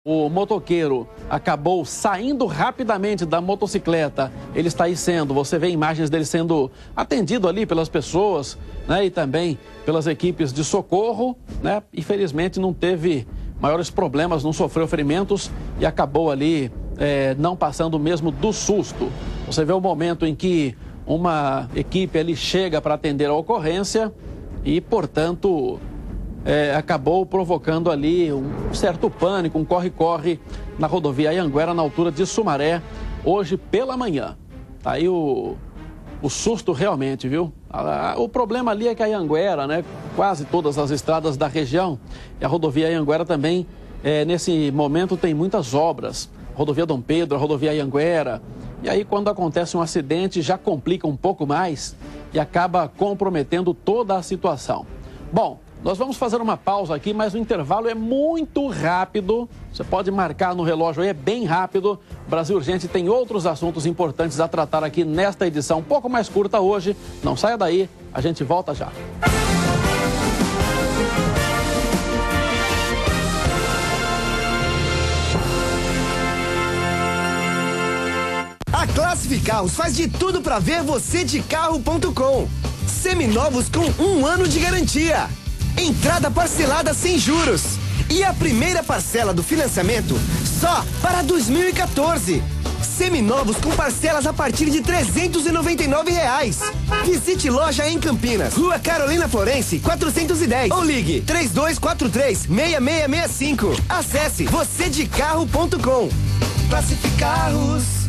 O motoqueiro acabou saindo rapidamente da motocicleta. Ele está aí você vê imagens dele sendo atendido ali pelas pessoas, né? E também pelas equipes de socorro, né? Infelizmente não teve maiores problemas, não sofreu ferimentos e acabou ali não passando mesmo do susto. Você vê o momento em que uma equipe ali chega para atender a ocorrência e, portanto, acabou provocando ali um certo pânico, um corre-corre na rodovia Anhanguera, na altura de Sumaré, hoje pela manhã. Tá aí o susto realmente, viu? O problema ali é que a Anhanguera, né, quase todas as estradas da região, e a rodovia Anhanguera também, nesse momento, tem muitas obras. Rodovia Dom Pedro, a rodovia Anhanguera. E aí, quando acontece um acidente, já complica um pouco mais e acaba comprometendo toda a situação. Bom, nós vamos fazer uma pausa aqui, mas o intervalo é muito rápido. Você pode marcar no relógio aí, é bem rápido. Brasil Urgente tem outros assuntos importantes a tratar aqui nesta edição, um pouco mais curta hoje. Não saia daí, a gente volta já. A Classific Carros faz de tudo para ver você de carro.com. Seminovos com 1 ano de garantia. Entrada parcelada sem juros. E a primeira parcela do financiamento só para 2014. Seminovos com parcelas a partir de R$ 399. Visite loja em Campinas, Rua Carolina Florense, 410. Ou ligue 3243-6665. Acesse vocêdecarro.com. Classific Carros.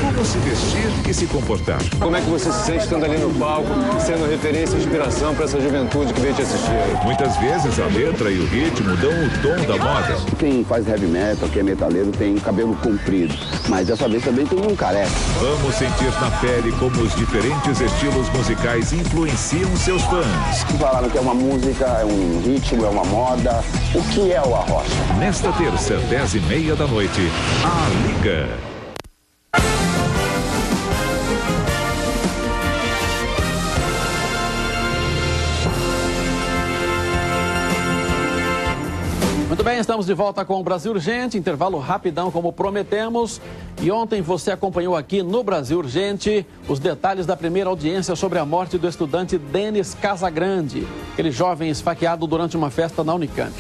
Como se vestir e se comportar. Como é que você se sente estando ali no palco, sendo referência e inspiração para essa juventude que veio te assistir? Muitas vezes a letra e o ritmo dão o tom da moda. Quem faz heavy metal, quem é metaleiro, tem cabelo comprido. Mas dessa vez também tem um careca. Vamos sentir na pele como os diferentes estilos musicais influenciam seus fãs. Falaram que é uma música, é um ritmo, é uma moda. O que é o Arrocha? Nesta terça, 10h30 da noite, a Liga. Muito bem, estamos de volta com o Brasil Urgente, intervalo rapidão como prometemos. E ontem você acompanhou aqui no Brasil Urgente os detalhes da primeira audiência sobre a morte do estudante Denis Casagrande, aquele jovem esfaqueado durante uma festa na Unicamp.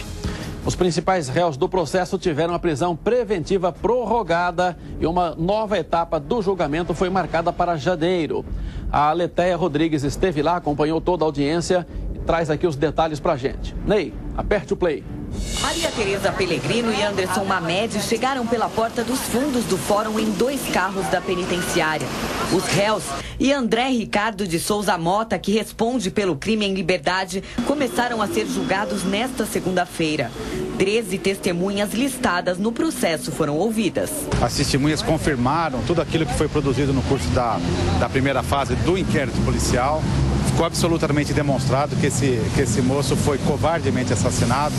Os principais réus do processo tiveram a prisão preventiva prorrogada e uma nova etapa do julgamento foi marcada para janeiro. A Letéia Rodrigues esteve lá, acompanhou toda a audiência e traz aqui os detalhes pra gente. Ney, aperte o play. Maria Tereza Pellegrino e Anderson Mamed chegaram pela porta dos fundos do fórum em 2 carros da penitenciária. Os réus e André Ricardo de Souza Mota, que responde pelo crime em liberdade, começaram a ser julgados nesta segunda-feira. 13 testemunhas listadas no processo foram ouvidas. As testemunhas confirmaram tudo aquilo que foi produzido no curso da primeira fase do inquérito policial. Ficou absolutamente demonstrado que esse moço foi covardemente assassinado,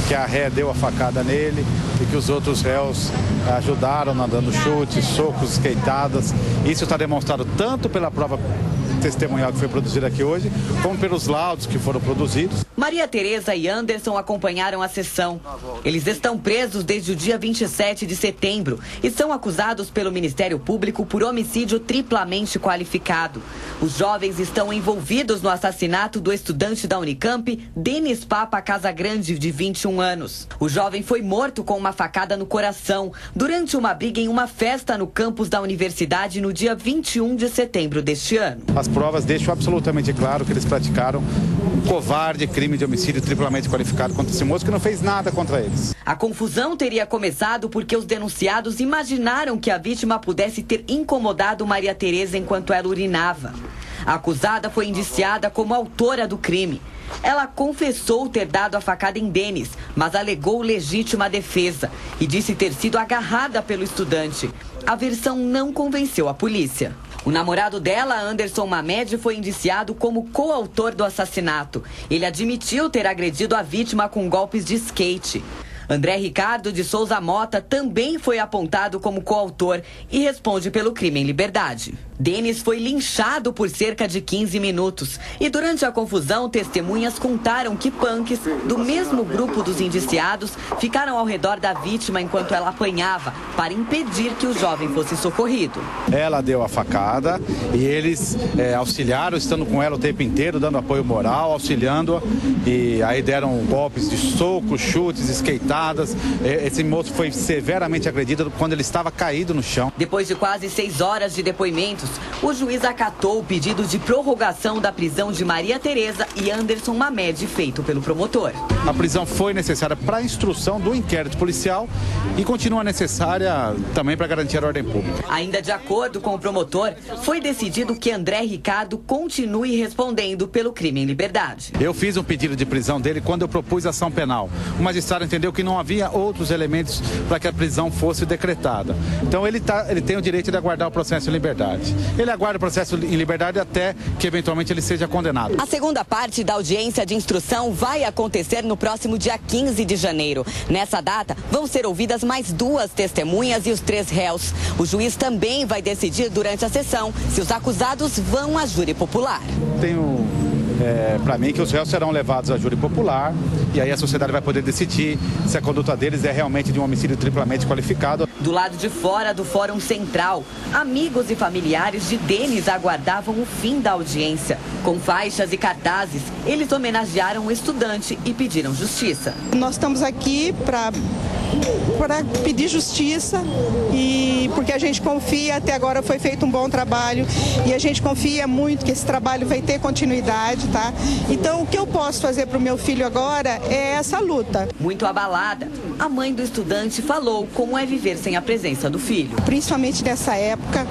que a ré deu a facada nele e que os outros réus ajudaram dando chutes, socos, esqueitadas. Isso está demonstrado tanto pela prova testemunhal que foi produzida aqui hoje, como pelos laudos que foram produzidos. Maria Tereza e Anderson acompanharam a sessão. Eles estão presos desde o dia 27 de setembro e são acusados pelo Ministério Público por homicídio triplamente qualificado. Os jovens estão envolvidos no assassinato do estudante da Unicamp, Denis Papa Casagrande, de 21 anos. O jovem foi morto com uma facada no coração durante uma briga em uma festa no campus da universidade no dia 21 de setembro deste ano. As provas deixam absolutamente claro que eles praticaram um covarde crime de homicídio triplamente qualificado contra esse moço que não fez nada contra eles. A confusão teria começado porque os denunciados imaginaram que a vítima pudesse ter incomodado Maria Tereza enquanto ela urinava. A acusada foi indiciada como autora do crime. Ela confessou ter dado a facada em Denis, mas alegou legítima defesa e disse ter sido agarrada pelo estudante. A versão não convenceu a polícia. O namorado dela, Anderson Mamed, foi indiciado como coautor do assassinato. Ele admitiu ter agredido a vítima com golpes de skate. André Ricardo de Souza Mota também foi apontado como coautor e responde pelo crime em liberdade. Denis foi linchado por cerca de 15 minutos. E durante a confusão, testemunhas contaram que punks do mesmo grupo dos indiciados ficaram ao redor da vítima enquanto ela apanhava, para impedir que o jovem fosse socorrido. Ela deu a facada e eles auxiliaram, estando com ela o tempo inteiro, dando apoio moral, auxiliando-a. E aí deram golpes de socos, chutes, esqueitadas. Esse moço foi severamente agredido quando ele estava caído no chão. Depois de quase 6 horas de depoimentos, o juiz acatou o pedido de prorrogação da prisão de Maria Tereza e Anderson Mamed, feito pelo promotor. A prisão foi necessária para a instrução do inquérito policial e continua necessária também para garantir a ordem pública. Ainda de acordo com o promotor, foi decidido que André Ricardo continue respondendo pelo crime em liberdade. Eu fiz um pedido de prisão dele quando eu propus ação penal. O magistrado entendeu que não havia outros elementos para que a prisão fosse decretada. Então ele tem o direito de aguardar o processo em liberdade. Ele aguarda o processo em liberdade até que eventualmente ele seja condenado. A segunda parte da audiência de instrução vai acontecer no próximo dia 15 de janeiro. Nessa data, vão ser ouvidas mais 2 testemunhas e os 3 réus. O juiz também vai decidir durante a sessão se os acusados vão a júri popular. Tenho para mim que os réus serão levados a júri popular e aí a sociedade vai poder decidir se a conduta deles é realmente de um homicídio triplamente qualificado. Do lado de fora do Fórum Central, amigos e familiares de Denis aguardavam o fim da audiência. Com faixas e cartazes, eles homenagearam o estudante e pediram justiça. Nós estamos aqui para pedir justiça e porque a gente confia, até agora foi feito um bom trabalho e a gente confia muito que esse trabalho vai ter continuidade, tá? Então o que eu posso fazer para o meu filho agora é essa luta. Muito abalada, a mãe do estudante falou como é viver sem a presença do filho. Principalmente nessa época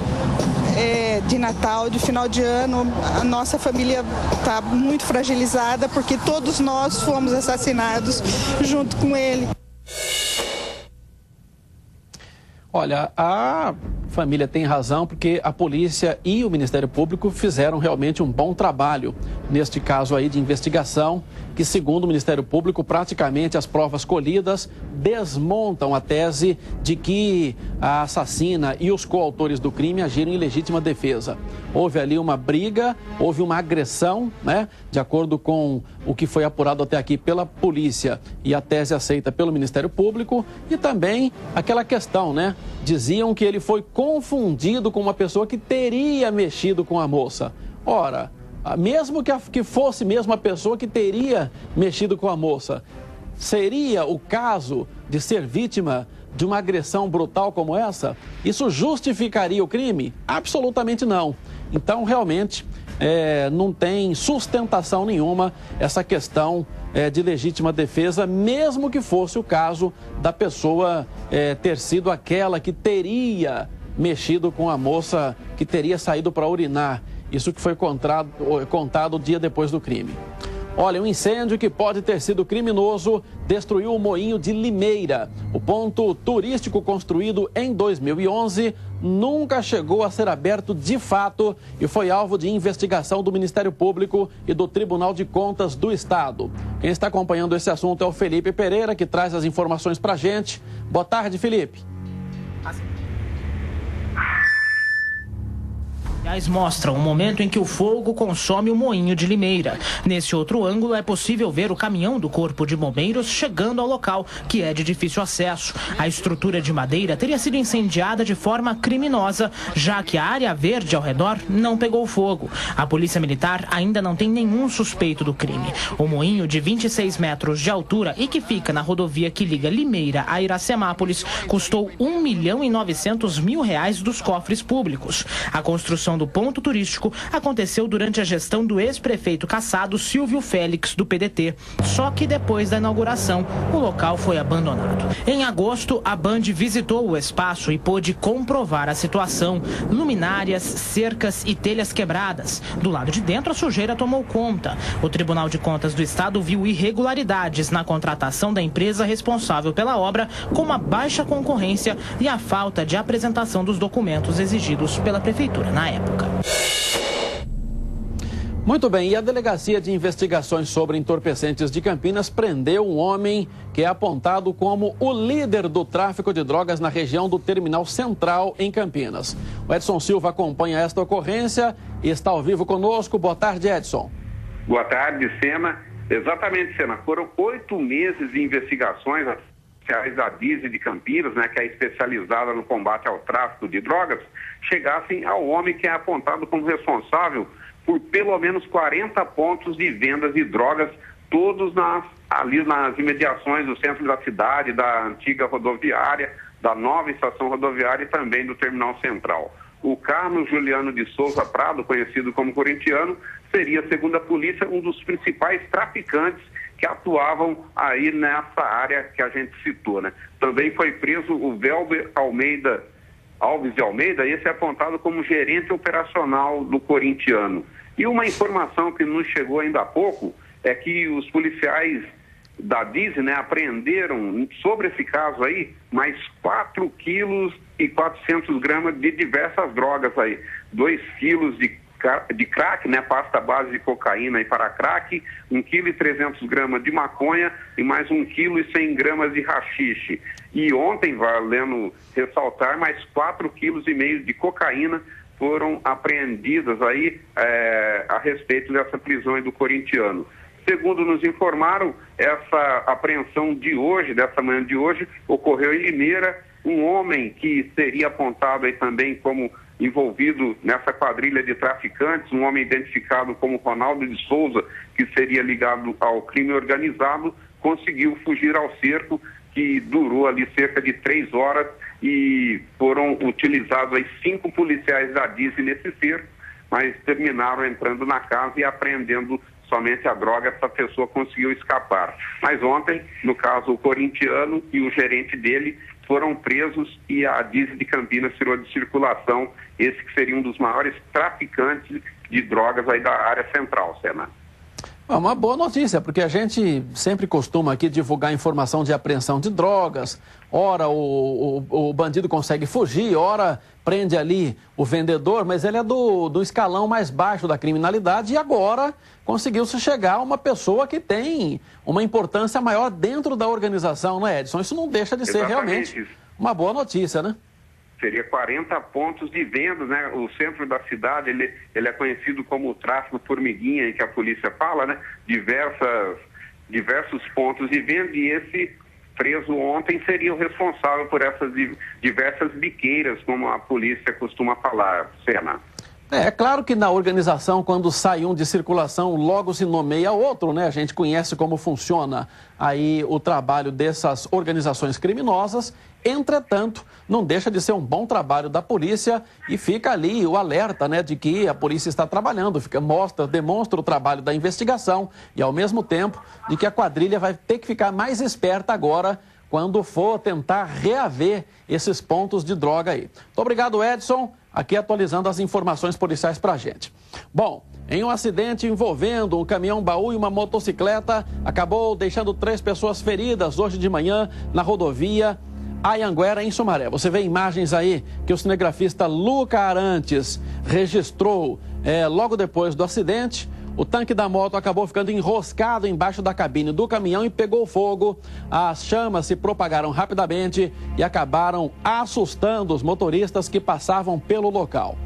de Natal, de final de ano, a nossa família está muito fragilizada porque todos nós fomos assassinados junto com ele. Olha, a família tem razão porque a polícia e o Ministério Público fizeram realmente um bom trabalho neste caso aí de investigação, que segundo o Ministério Público, praticamente as provas colhidas desmontam a tese de que a assassina e os coautores do crime agiram em legítima defesa. Houve ali uma briga, houve uma agressão, né? De acordo com o que foi apurado até aqui pela polícia e a tese aceita pelo Ministério Público, e também aquela questão, né? Diziam que ele foi confundido com uma pessoa que teria mexido com a moça. Ora, mesmo que fosse mesmo a pessoa que teria mexido com a moça, seria o caso de ser vítima de uma agressão brutal como essa? Isso justificaria o crime? Absolutamente não. Então, realmente, não tem sustentação nenhuma essa questão de legítima defesa, mesmo que fosse o caso da pessoa ter sido aquela que teria mexido com a moça, que teria saído para urinar. Isso que foi contado dia depois do crime. Olha, um incêndio que pode ter sido criminoso destruiu o Moinho de Limeira. O ponto turístico construído em 2011 nunca chegou a ser aberto de fato e foi alvo de investigação do Ministério Público e do Tribunal de Contas do Estado. Quem está acompanhando esse assunto é o Felipe Pereira, que traz as informações para a gente. Boa tarde, Felipe. Mostram o momento em que o fogo consome o Moinho de Limeira. Nesse outro ângulo é possível ver o caminhão do Corpo de Bombeiros chegando ao local, que é de difícil acesso. A estrutura de madeira teria sido incendiada de forma criminosa, já que a área verde ao redor não pegou fogo. A Polícia Militar ainda não tem nenhum suspeito do crime. O moinho de 26 metros de altura e que fica na rodovia que liga Limeira a Iracemápolis custou R$1.900.000 dos cofres públicos. A construção do ponto turístico aconteceu durante a gestão do ex-prefeito cassado Silvio Félix, do PDT. Só que depois da inauguração, o local foi abandonado. Em agosto, a Band visitou o espaço e pôde comprovar a situação. Luminárias, cercas e telhas quebradas. Do lado de dentro, a sujeira tomou conta. O Tribunal de Contas do Estado viu irregularidades na contratação da empresa responsável pela obra, como a baixa concorrência e a falta de apresentação dos documentos exigidos pela Prefeitura na época. Muito bem, e a Delegacia de Investigações sobre Entorpecentes de Campinas prendeu um homem que é apontado como o líder do tráfico de drogas na região do Terminal Central, em Campinas. O Edson Silva acompanha esta ocorrência e está ao vivo conosco. Boa tarde, Edson. Boa tarde, Sena. Exatamente, Sena. Foram 8 meses de investigações da DISE de Campinas, né, que é especializada no combate ao tráfico de drogas, chegassem ao homem que é apontado como responsável por pelo menos 40 pontos de vendas de drogas, todos ali nas imediações do centro da cidade, da antiga rodoviária, da nova estação rodoviária e também do Terminal Central. O Carlos Juliano de Souza Prado, conhecido como corintiano, seria, segundo a polícia, um dos principais traficantes que atuavam aí nessa área que a gente citou, né? Também foi preso o Velber Alves de Almeida, esse é apontado como gerente operacional do corintiano. E uma informação que nos chegou ainda há pouco é que os policiais da DISE, né, apreenderam sobre esse caso aí mais 4 quilos e 400 gramas de diversas drogas aí, 2 quilos de crack, né, pasta base de cocaína e para crack, 1 quilo e 300 gramas de maconha e mais 1 quilo e 100 gramas de haxixe. E ontem, valendo ressaltar, mais 4 quilos e meio de cocaína foram apreendidas aí a respeito dessa prisão aí do corintiano. Segundo nos informaram, essa apreensão de hoje, dessa manhã de hoje, ocorreu em Limeira. Um homem que seria apontado aí também como envolvido nessa quadrilha de traficantes, um homem identificado como Ronaldo de Souza, que seria ligado ao crime organizado, conseguiu fugir ao cerco, que durou ali cerca de 3 horas e foram utilizados aí 5 policiais da DISE nesse cerco, mas terminaram entrando na casa e apreendendo somente a droga. Essa pessoa conseguiu escapar. Mas ontem, no caso, o corintiano e o gerente dele foram presos e a DISE de Campinas tirou de circulação esse que seria um dos maiores traficantes de drogas aí da área central, Sena. Uma boa notícia, porque a gente sempre costuma aqui divulgar informação de apreensão de drogas. Ora o bandido consegue fugir, ora prende ali o vendedor, mas ele é do escalão mais baixo da criminalidade e agora conseguiu-se chegar a uma pessoa que tem uma importância maior dentro da organização, né, Edson? Isso não deixa de ser realmente uma boa notícia, né? Seria 40 pontos de venda, né? O centro da cidade, ele é conhecido como o tráfico formiguinha, em que a polícia fala, né? Diversos pontos de venda, e esse preso ontem seria o responsável por essas diversas biqueiras, como a polícia costuma falar, Sena. É claro que na organização, quando sai um de circulação, logo se nomeia outro, né? A gente conhece como funciona aí o trabalho dessas organizações criminosas. Entretanto, não deixa de ser um bom trabalho da polícia e fica ali o alerta, né, de que a polícia está trabalhando, demonstra o trabalho da investigação e, ao mesmo tempo, de que a quadrilha vai ter que ficar mais esperta agora quando for tentar reaver esses pontos de droga aí. Muito obrigado, Edson, aqui atualizando as informações policiais para a gente. Bom, em um acidente envolvendo um caminhão-baú e uma motocicleta, acabou deixando 3 pessoas feridas hoje de manhã na rodovia Anhanguera, em Sumaré. Você vê imagens aí que o cinegrafista Luca Arantes registrou logo depois do acidente. O tanque da moto acabou ficando enroscado embaixo da cabine do caminhão e pegou fogo. As chamas se propagaram rapidamente e acabaram assustando os motoristas que passavam pelo local.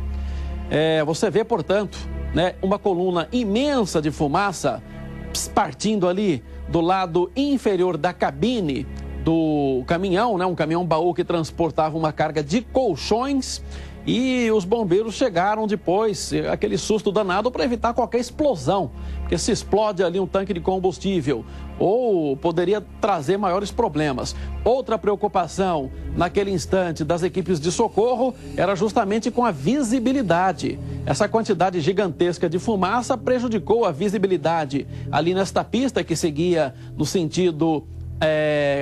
Você vê, portanto, né, uma coluna imensa de fumaça partindo ali do lado inferior da cabine do caminhão, né? Um caminhão-baú que transportava uma carga de colchões, e os bombeiros chegaram depois, aquele susto danado, para evitar qualquer explosão, porque se explode ali um tanque de combustível, ou poderia trazer maiores problemas. Outra preocupação naquele instante das equipes de socorro era justamente com a visibilidade. Essa quantidade gigantesca de fumaça prejudicou a visibilidade ali nesta pista que seguia no sentido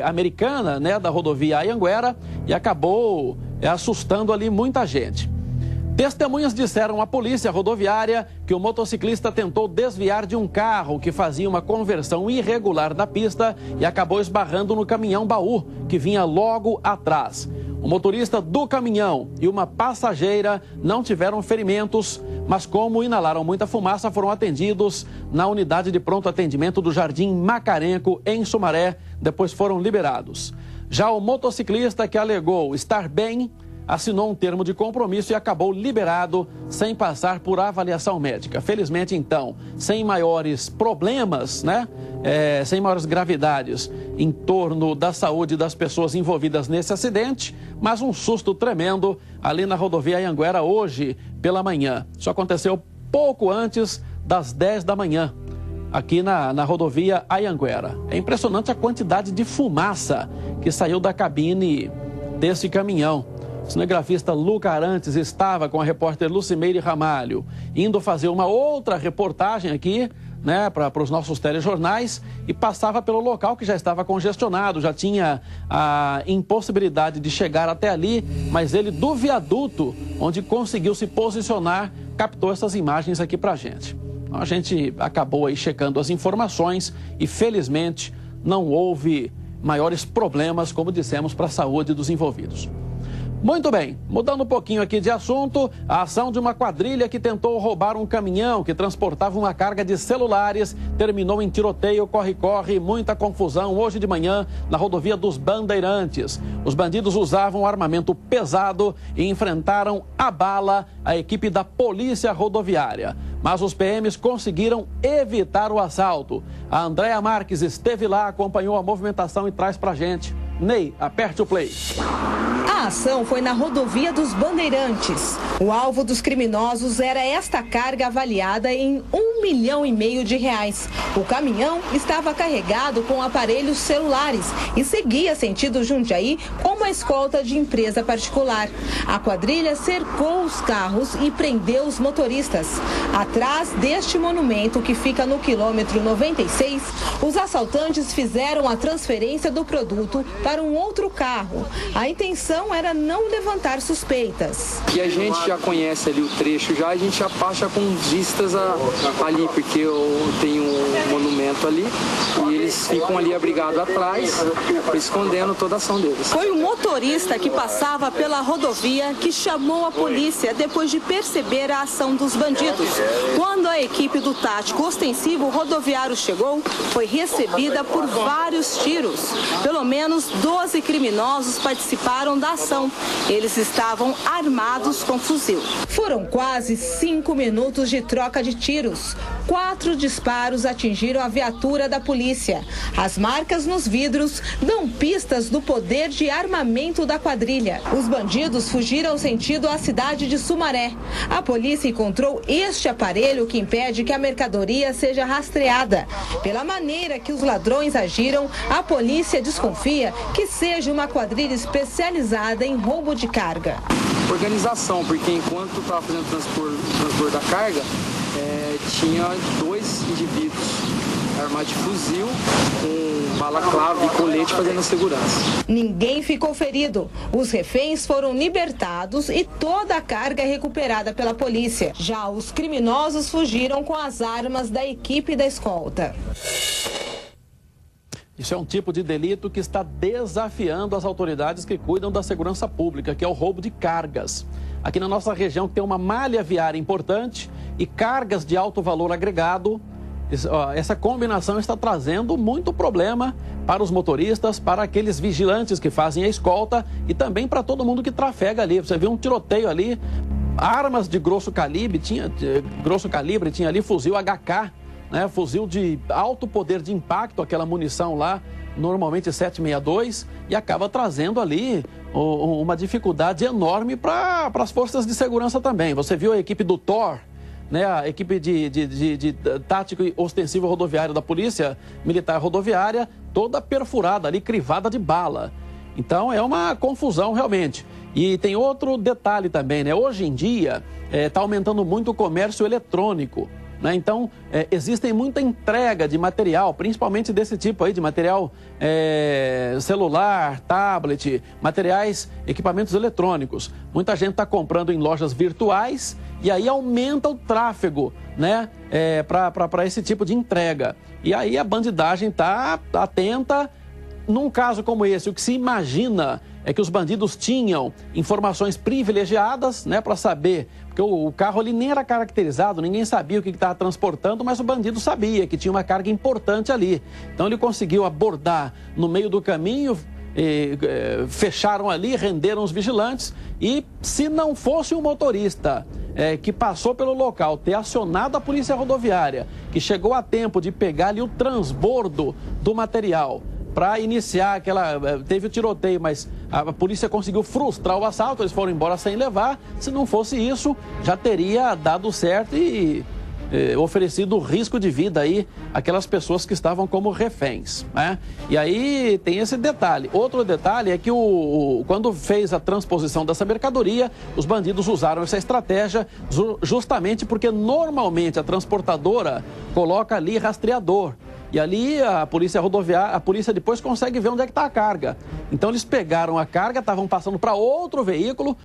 americana, né, da rodovia Anhanguera, e acabou assustando ali muita gente. Testemunhas disseram à polícia rodoviária que o motociclista tentou desviar de um carro que fazia uma conversão irregular da pista e acabou esbarrando no caminhão-baú que vinha logo atrás. O motorista do caminhão e uma passageira não tiveram ferimentos, mas como inalaram muita fumaça, foram atendidos na unidade de pronto atendimento do Jardim Macarenco, em Sumaré, depois foram liberados. Já o motociclista que alegou estar bem, assinou um termo de compromisso e acabou liberado sem passar por avaliação médica. Felizmente, então, sem maiores problemas, né? Sem maiores gravidades em torno da saúde das pessoas envolvidas nesse acidente, mas um susto tremendo ali na rodovia Anhanguera hoje pela manhã. Isso aconteceu pouco antes das 10 da manhã, aqui na rodovia Anhanguera. É impressionante a quantidade de fumaça que saiu da cabine desse caminhão. O cinegrafista Luca Arantes estava com a repórter Lucimeire Ramalho, indo fazer uma outra reportagem aqui, né, para os nossos telejornais, e passava pelo local que já estava congestionado, já tinha a impossibilidade de chegar até ali, mas ele do viaduto, onde conseguiu se posicionar, captou essas imagens aqui para a gente. Então, a gente acabou aí checando as informações e felizmente não houve maiores problemas, como dissemos, para a saúde dos envolvidos. Muito bem, mudando um pouquinho aqui de assunto, a ação de uma quadrilha que tentou roubar um caminhão que transportava uma carga de celulares terminou em tiroteio, corre-corre, muita confusão hoje de manhã na rodovia dos Bandeirantes. Os bandidos usavam armamento pesado e enfrentaram a bala a equipe da Polícia Rodoviária. Mas os PMs conseguiram evitar o assalto. A Andréa Marques esteve lá, acompanhou a movimentação e traz pra gente. Ney, aperte o play. A ação foi na rodovia dos Bandeirantes. O alvo dos criminosos era esta carga avaliada em R$1,5 milhão de reais. O caminhão estava carregado com aparelhos celulares e seguia sentido Jundiaí com uma escolta de empresa particular. A quadrilha cercou os carros e prendeu os motoristas. Atrás deste monumento, que fica no quilômetro 96, os assaltantes fizeram a transferência do produto para um outro carro. A intenção era não levantar suspeitas. E a gente já conhece ali o trecho, a gente já passa com vistas ali, porque eu tenho um monumento ali e eles ficam ali abrigados atrás, escondendo toda a ação deles. Foi o motorista que passava pela rodovia que chamou a polícia depois de perceber a ação dos bandidos. Quando a equipe do tático ostensivo rodoviário chegou, foi recebida por vários tiros. Pelo menos 12 criminosos participaram da ação. Eles estavam armados com fuzil. Foram quase 5 minutos de troca de tiros. 4 disparos atingiram a viatura da polícia. As marcas nos vidros dão pistas do poder de armamento da quadrilha. Os bandidos fugiram sentido à cidade de Sumaré. A polícia encontrou este aparelho que impede que a mercadoria seja rastreada. Pela maneira que os ladrões agiram, a polícia desconfia que seja uma quadrilha especializada em roubo de carga. Organização, porque enquanto estava fazendo o transporte da carga, tinha 2 indivíduos armados de fuzil, com balaclava e colete fazendo a segurança. Ninguém ficou ferido. Os reféns foram libertados e toda a carga é recuperada pela polícia. Já os criminosos fugiram com as armas da equipe da escolta. Isso é um tipo de delito que está desafiando as autoridades que cuidam da segurança pública, que é o roubo de cargas. Aqui na nossa região tem uma malha viária importante e cargas de alto valor agregado. Essa combinação está trazendo muito problema para os motoristas, para aqueles vigilantes que fazem a escolta e também para todo mundo que trafega ali. Você vê um tiroteio ali, armas de grosso calibre, tinha ali fuzil HK, né? Fuzil de alto poder de impacto, aquela munição lá, normalmente 7,62, e acaba trazendo ali uma dificuldade enorme para as forças de segurança também. Você viu a equipe do TOR, né, a equipe de tático e ostensivo rodoviário da Polícia Militar Rodoviária, toda perfurada ali, crivada de bala. Então é uma confusão realmente. E tem outro detalhe também, né? Hoje em dia está aumentando muito o comércio eletrônico, né? Então existe muita entrega de material, principalmente desse tipo aí, de material celular, tablet, materiais, equipamentos eletrônicos. Muita gente está comprando em lojas virtuais e aí aumenta o tráfego, né, para esse tipo de entrega. E aí a bandidagem está atenta num caso como esse, o que se imagina é que os bandidos tinham informações privilegiadas, né, para saber, porque o carro ali nem era caracterizado, ninguém sabia o que estava transportando, mas o bandido sabia que tinha uma carga importante ali. Então ele conseguiu abordar no meio do caminho, fecharam ali, renderam os vigilantes e se não fosse o motorista que passou pelo local ter acionado a polícia rodoviária, que chegou a tempo de pegar ali o transbordo do material para iniciar teve o tiroteio, mas a polícia conseguiu frustrar o assalto, eles foram embora sem levar. Se não fosse isso, já teria dado certo e oferecido risco de vida aí àquelas pessoas que estavam como reféns, né? E aí tem esse detalhe. Outro detalhe é que quando fez a transposição dessa mercadoria, os bandidos usaram essa estratégia justamente porque normalmente a transportadora coloca ali rastreador. E ali a polícia rodoviária, a polícia depois consegue ver onde é que está a carga. Então eles pegaram a carga, estavam passando para outro veículo,